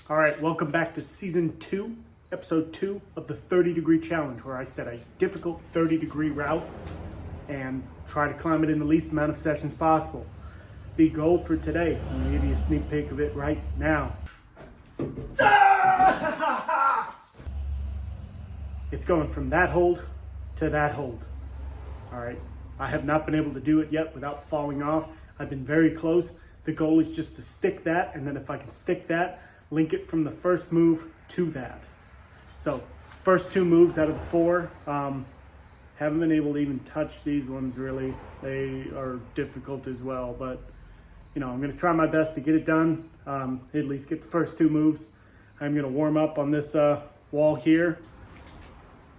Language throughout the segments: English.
All right, welcome back to season 2, episode 2 of the 30-degree challenge, where I set a difficult 30-degree route and try to climb it in the least amount of sessions possible. The goal for today, I'm gonna give you a sneak peek of it right now. It's going from that hold to that hold. All right, I have not been able to do it yet without falling off. I've been very close. The goal is just to stick that, and then if I can stick that, link it from the first move to that. So first 2 moves out of the 4. Haven't been able to even touch these ones really. They are difficult as well, but you know, I'm gonna try my best to get it done. At least get the first 2 moves. I'm gonna warm up on this wall here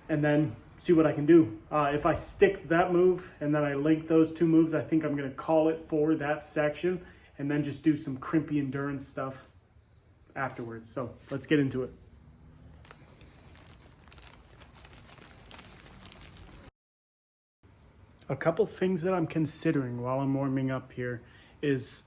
and then see what I can do. If I stick that move and then I link those 2 moves, I think I'm gonna call it for that section and then just do some crimpy endurance stuff afterwards. So let's get into it. A couple things that I'm considering while I'm warming up here is,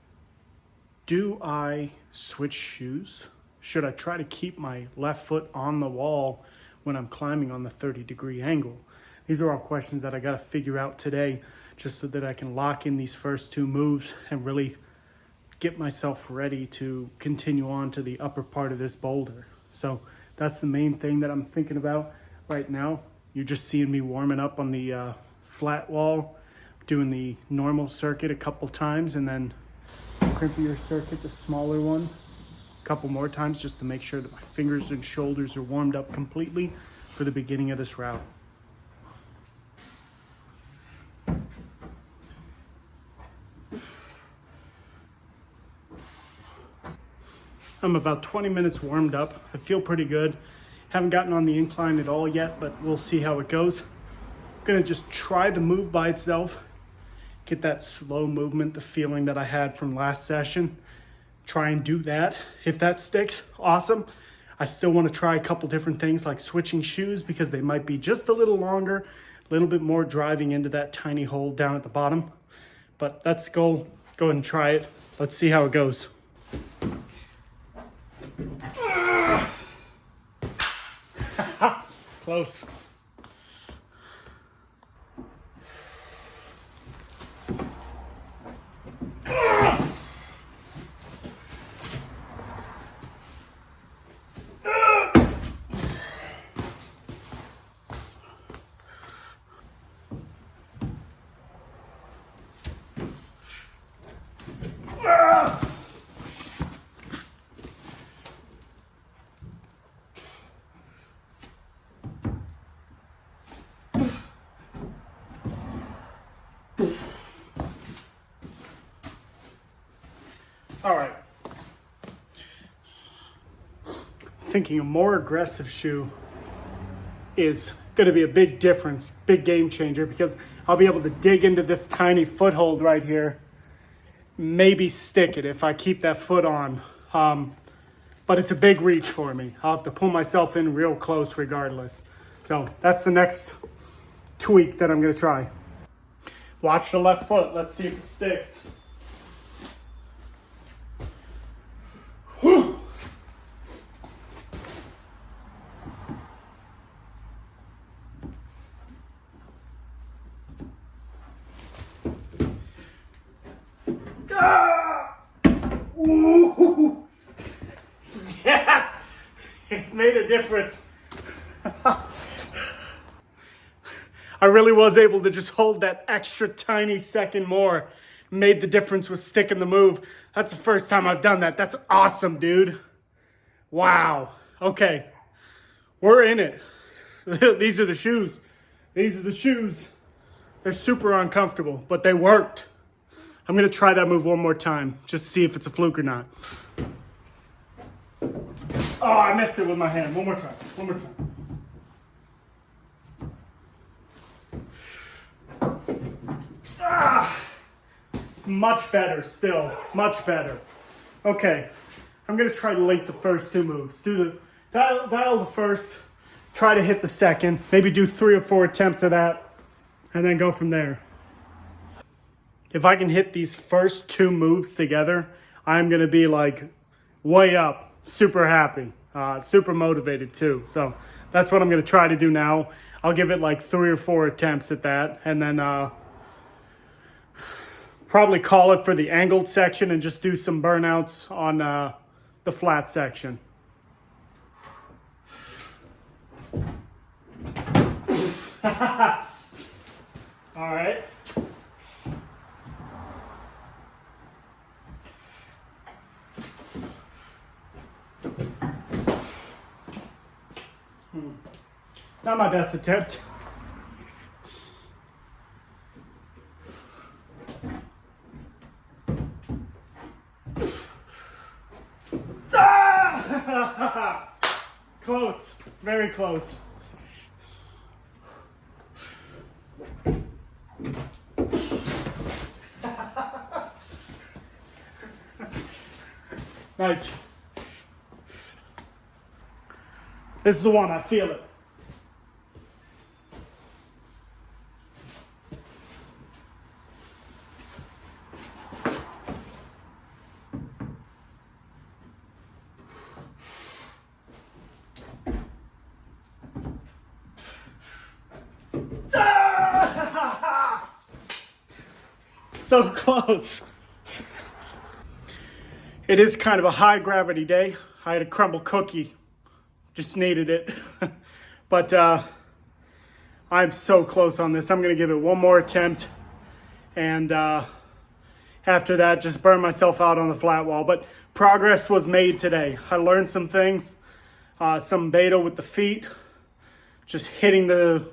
do I switch shoes? Should I try to keep my left foot on the wall when I'm climbing on the 30-degree angle? These are all questions that I got to figure out today, just so that I can lock in these first 2 moves and really get myself ready to continue on to the upper part of this boulder. So that's the main thing that I'm thinking about right now. You're just seeing me warming up on the flat wall, doing the normal circuit a couple times, and then the crimpier circuit, the smaller one, a couple more times, just to make sure that my fingers and shoulders are warmed up completely for the beginning of this route. I'm about 20 minutes warmed up. I feel pretty good. Haven't gotten on the incline at all yet, but we'll see how it goes. I'm gonna just try the move by itself, get that slow movement, the feeling that I had from last session. Try and do that. If that sticks, awesome. I still want to try a couple different things like switching shoes, because they might be just a little longer, a little bit more driving into that tiny hole down at the bottom. But that's the goal. Go ahead and try it. Let's see how it goes. Close. All right. Thinking a more aggressive shoe is going to be a big difference, big game changer, because I'll be able to dig into this tiny foothold right here, maybe stick it if I keep that foot on. But it's a big reach for me. I'll have to pull myself in real close regardless. So that's the next tweak that I'm going to try. Watch the left foot. Let's see if it sticks. Whew. Ah! Ooh. Yes! It made a difference. I really was able to just hold that extra tiny second more. Made the difference with sticking the move. That's the first time I've done that. That's awesome, dude. Wow. Okay. We're in it. These are the shoes. These are the shoes. They're super uncomfortable, but they worked. I'm going to try that move one more time, just to see if it's a fluke or not. Oh, I missed it with my hand. One more time. One more time. Ah! It's much better still, much better. Okay, I'm gonna try to link the first 2 moves. Do the dial the first, try to hit the second, maybe do 3 or 4 attempts of that, and then go from there. If I can hit these first 2 moves together, I'm gonna be like way up super happy, super motivated too. So that's what I'm gonna try to do now. I'll give it like 3 or 4 attempts at that, and then probably call it for the angled section and just do some burnouts on the flat section. All right. Not my best attempt. Close, very close. Nice. This is the one, I feel it. So close. It is kind of a high gravity day. I had a crumble cookie, just needed it. But I'm so close on this. I'm gonna give it one more attempt, and after that, just burn myself out on the flat wall. But progress was made today. I learned some things, some beta with the feet, just hitting the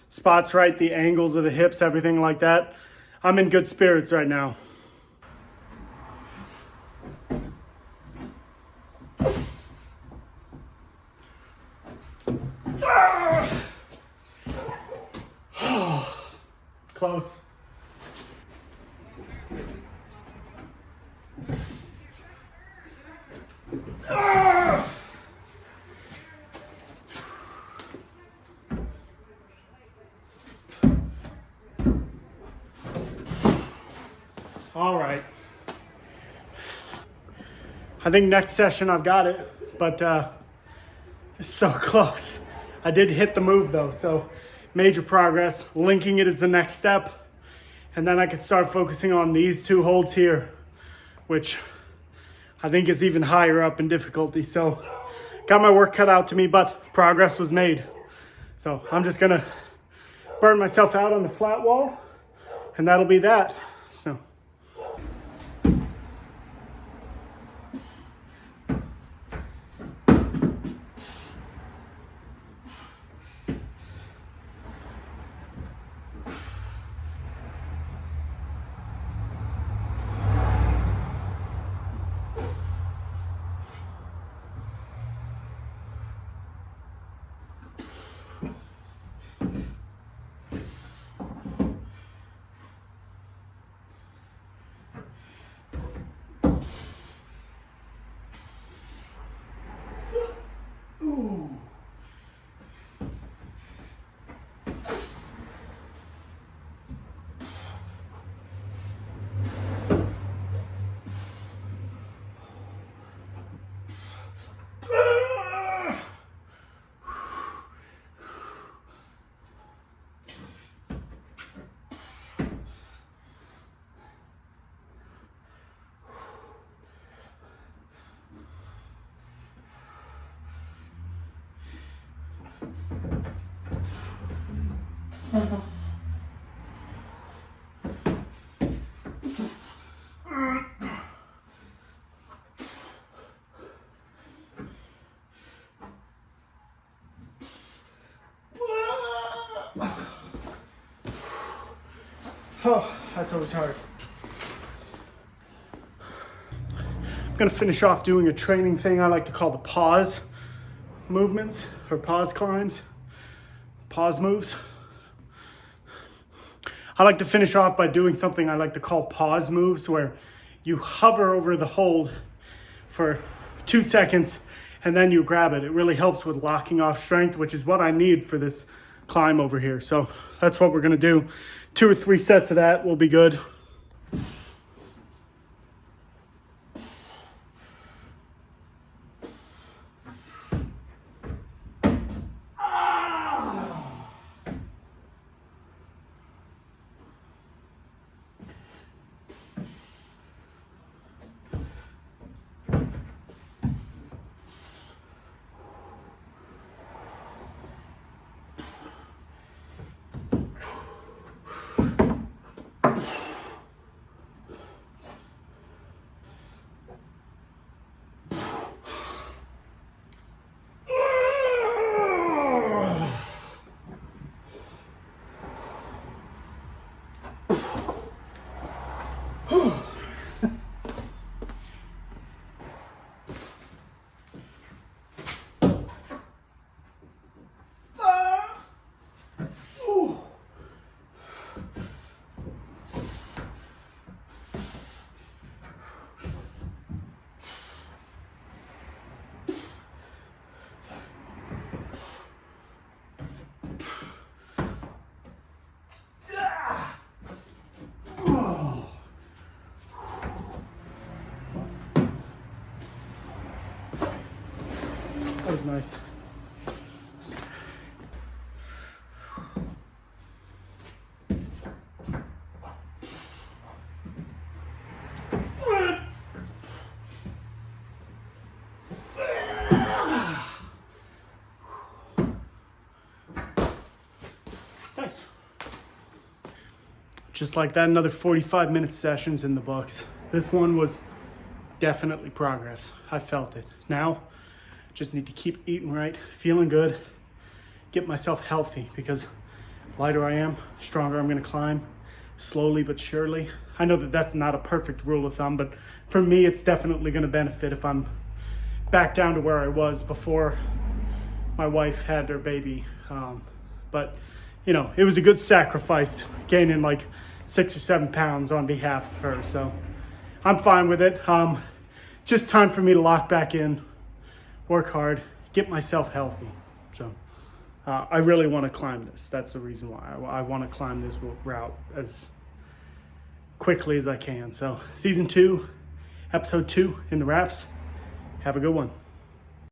spots right, the angles of the hips, everything like that. I'm in good spirits right now. Close. All right. I think next session I've got it, but it's so close. I did hit the move though, so major progress. Linking it is the next step, and then I can start focusing on these 2 holds here, which I think is even higher up in difficulty. So got my work cut out to me, but progress was made. So I'm just gonna burn myself out on the flat wall, and that'll be that. So. Oh, that's always hard. I'm gonna finish off doing a training thing I like to call the pause movements, or pause climbs, pause moves. I like to finish off by doing something I like to call pause moves, where you hover over the hold for 2 seconds and then you grab it. It really helps with locking off strength, which is what I need for this climb over here. So that's what we're gonna do. 2 or 3 sets of that will be good. That was nice. Just like that, another 45-minute sessions in the books. This one was definitely progress. I felt it. Now, just need to keep eating right, feeling good, get myself healthy, because lighter I am, stronger I'm gonna climb, slowly but surely. I know that that's not a perfect rule of thumb, but for me, it's definitely gonna benefit if I'm back down to where I was before my wife had her baby. But you know, it was a good sacrifice gaining like 6 or 7 pounds on behalf of her. So I'm fine with it. Just time for me to lock back in, work hard, get myself healthy. So I really want to climb this. That's the reason why I want to climb this route as quickly as I can. So season 2, episode 2 in the wraps. Have a good one.